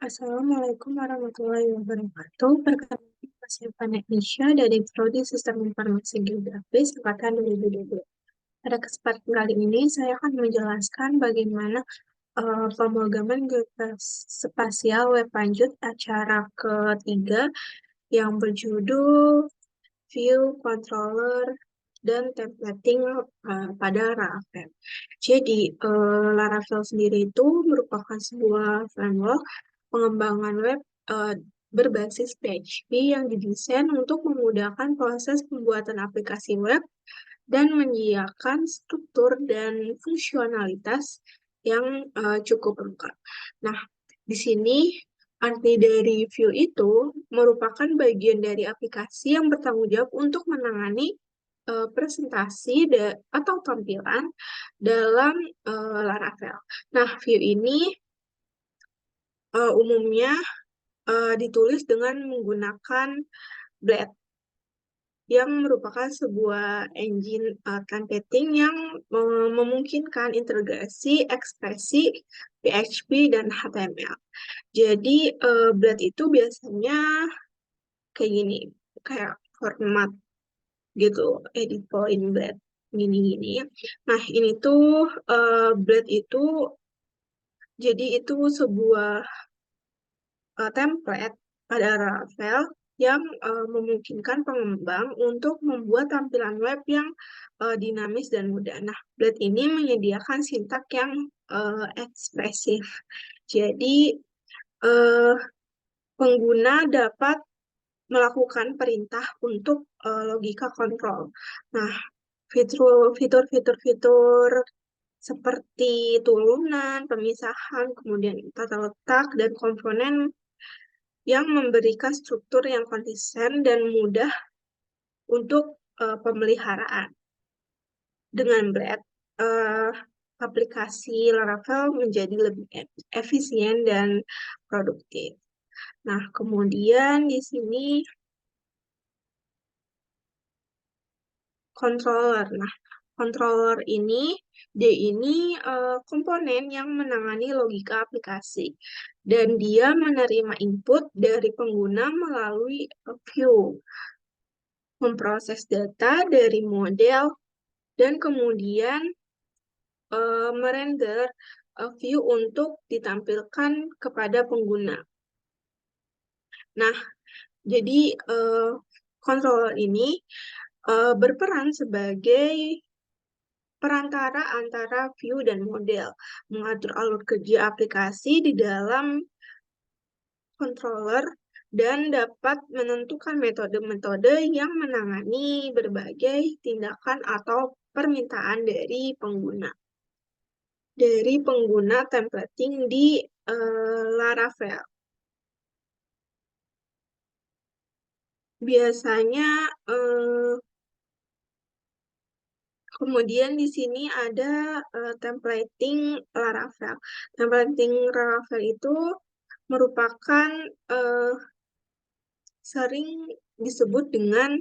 Assalamualaikum warahmatullahi wabarakatuh. Perkenalkan saya Vanesha dari Prodi Sistem Informasi Geografis Angkatan 2020. Pada kesempatan kali ini saya akan menjelaskan bagaimana pemrograman geospasial web lanjut acara ketiga yang berjudul View Controller dan Templating pada Laravel. Jadi, Laravel sendiri itu merupakan sebuah framework pengembangan web eh, berbasis PHP yang didesain untuk memudahkan proses pembuatan aplikasi web dan menyediakan struktur dan fungsionalitas yang cukup lengkap. Nah, di sini arti dari view itu merupakan bagian dari aplikasi yang bertanggung jawab untuk menangani presentasi atau tampilan dalam Laravel. Nah, view ini umumnya ditulis dengan menggunakan Blade yang merupakan sebuah engine templating yang memungkinkan integrasi ekspresi PHP dan HTML. Jadi Blade itu biasanya kayak gini, kayak format gitu, edit point Blade gini-gini. Nah, ini tuh Blade itu jadi itu sebuah template pada Laravel yang memungkinkan pengembang untuk membuat tampilan web yang dinamis dan mudah. Nah, Blade ini menyediakan sintak yang ekspresif. Jadi, eh, pengguna dapat melakukan perintah untuk logika kontrol. Nah, fitur-fitur seperti turunan, pemisahan, kemudian tata letak, dan komponen yang memberikan struktur yang konsisten dan mudah untuk pemeliharaan. Dengan Blade, aplikasi Laravel menjadi lebih efisien dan produktif. Nah, kemudian di sini controller. Nah, controller ini, ini komponen yang menangani logika aplikasi. Dan dia menerima input dari pengguna melalui view, memproses data dari model, dan kemudian merender view untuk ditampilkan kepada pengguna. Nah, jadi controller ini berperan sebagai perantara antara view dan model, mengatur alur kerja aplikasi di dalam controller dan dapat menentukan metode-metode yang menangani berbagai tindakan atau permintaan dari pengguna templating di Laravel. Biasanya kemudian di sini ada templating Laravel. Templating Laravel itu merupakan sering disebut dengan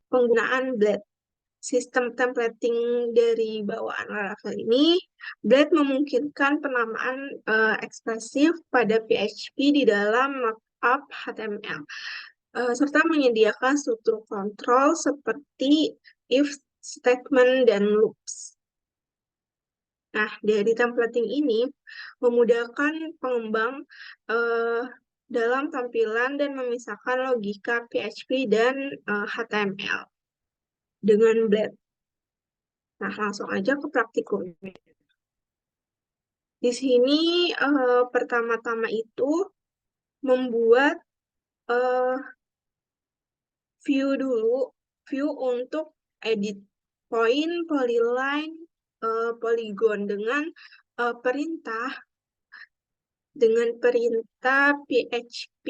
penggunaan Blade. Sistem templating dari bawaan Laravel ini, Blade memungkinkan penamaan ekspresif pada PHP di dalam markup HTML, serta menyediakan struktur kontrol seperti if statement dan loops. Nah, dari templating ini memudahkan pengembang eh, dalam tampilan dan memisahkan logika PHP dan HTML dengan Blade. Nah, langsung aja ke praktikumnya. Di sini pertama-tama itu membuat eh, view dulu, view untuk edit point, polyline, polygon dengan perintah PHP.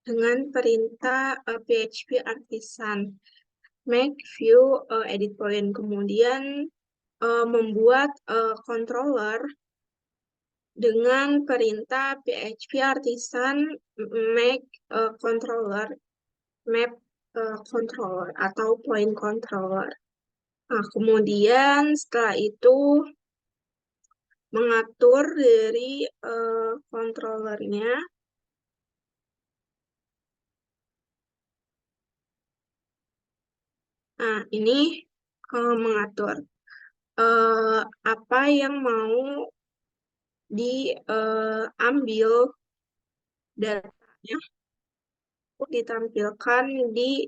Dengan perintah PHP artisan make view edit point, kemudian membuat controller dengan perintah PHP artisan make controller, map controller atau point controller. Nah, kemudian setelah itu mengatur dari controllernya. Nah, ini mengatur apa yang mau diambil datanya ditampilkan di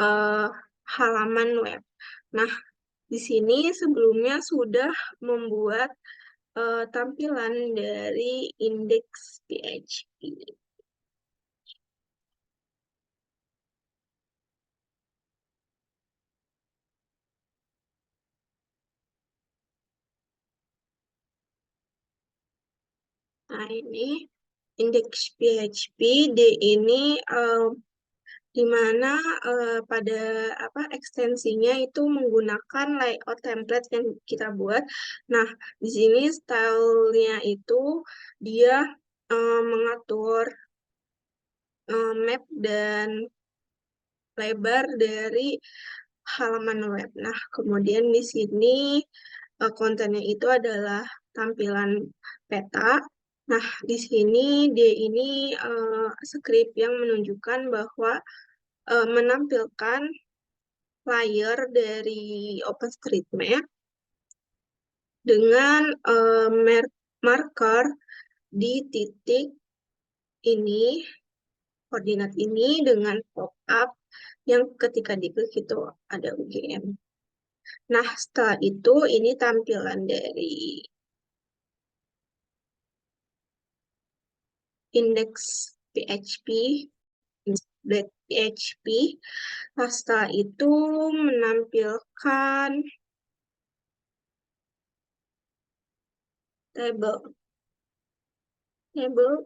eh, halaman web. Nah, di sini sebelumnya sudah membuat tampilan dari indeks PHP. Nah, ini indeks PHP D ini di mana pada ekstensinya itu menggunakan layout template yang kita buat. Nah, di sini stylenya itu dia mengatur map dan lebar dari halaman web. Nah, kemudian di sini kontennya itu adalah tampilan peta. Nah, di sini dia ini script yang menunjukkan bahwa menampilkan layer dari OpenStreetMap dengan marker di titik ini, koordinat ini dengan pop-up yang ketika diklik itu ada UGM. Nah, setelah itu ini tampilan dari indeks PHP, PHP. Nah, setelah itu menampilkan table, table.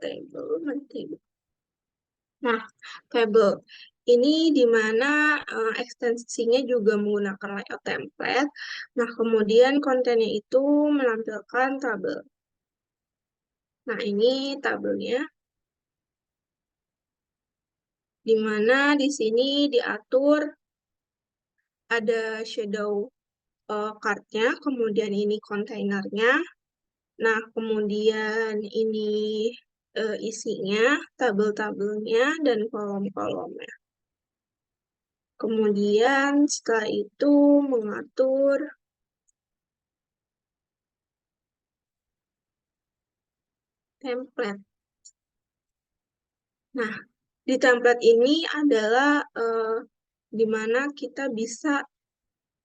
Nah, table ini di mana ekstensinya juga menggunakan layout template. Nah, kemudian kontennya itu menampilkan tabel. Nah, ini tabelnya, di mana di sini diatur ada shadow card-nya, kemudian ini kontainernya. Nah, kemudian ini isinya, tabel-tabelnya, dan kolom-kolomnya. Kemudian setelah itu mengatur template. Nah, di template ini adalah di mana kita bisa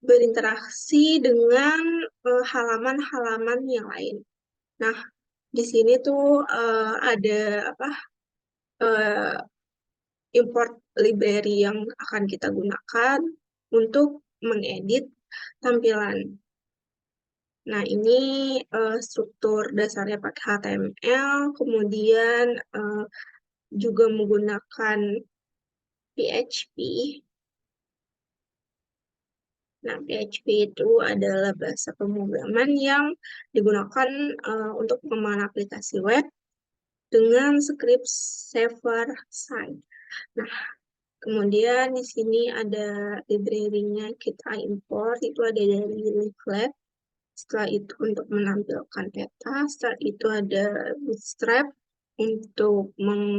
berinteraksi dengan halaman-halaman yang lain. Nah, di sini tuh ada uh, import library yang akan kita gunakan untuk mengedit tampilan. Nah, ini struktur dasarnya pakai HTML, kemudian juga menggunakan PHP. Nah, PHP itu adalah bahasa pemrograman yang digunakan untuk pengembangan aplikasi web dengan script server side. Nah, kemudian di sini ada library-nya kita import, itu ada dari Leaflet. Setelah itu untuk menampilkan peta, setelah itu ada Bootstrap untuk mengedit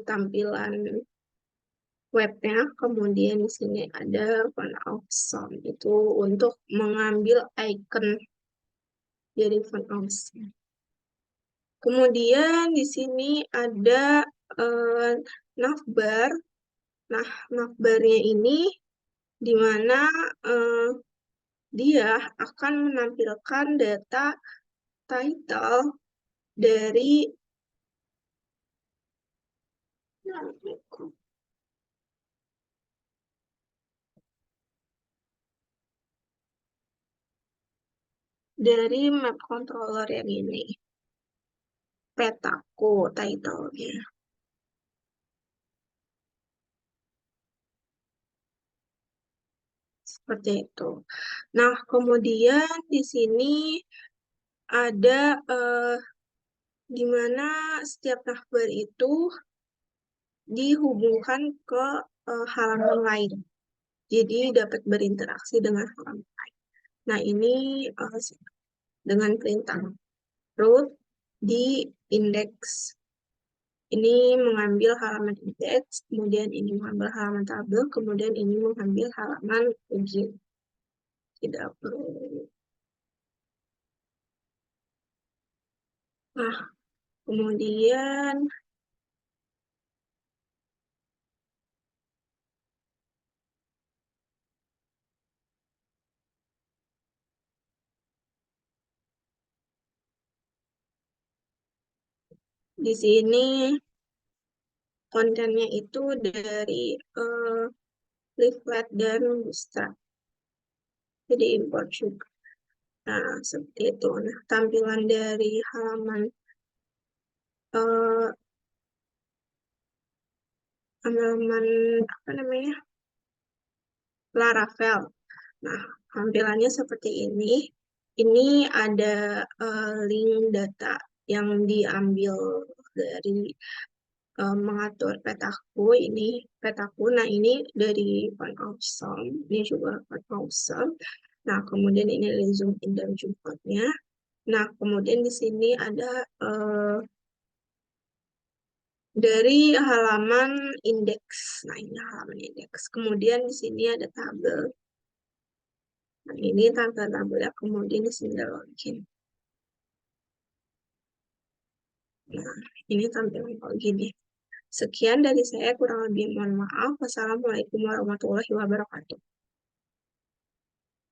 tampilan webnya. Kemudian di sini ada font awesome, itu untuk mengambil icon dari font awesome. Kemudian di sini ada navbar. Nah, navbarnya ini di mana dia akan menampilkan data title dari map controller yang ini, petaku title-nya. Seperti itu. Nah, kemudian di sini ada di mana setiap navbar itu dihubungkan ke halaman lain. Jadi dapat berinteraksi dengan halaman lain. Nah, ini dengan perintah root di indeks. Ini mengambil halaman indeks, kemudian ini mengambil halaman tabel, kemudian ini mengambil halaman ujian. Tidak perlu. Nah, kemudian di sini kontennya itu dari leaflet dan bootstrap. Jadi import juga. Nah, seperti itu. Nah, tampilan dari eh, halaman apa namanya? Laravel. Nah, tampilannya seperti ini. Ini ada link data yang diambil dari mengatur petaku. Ini petaku. Nah, ini dari Van Awesome. Ini juga Van Awesome. Nah, kemudian ini zoom in dan zoom out-nya. Nah, kemudian di sini ada dari halaman indeks. Nah, ini halaman indeks. Kemudian di sini ada tabel. Nah, ini tabel-tabelnya. Kemudian di sini ada login. Nah, ini tampilan login ya. Sekian dari saya, kurang lebih mohon maaf. Wassalamualaikum warahmatullahi wabarakatuh.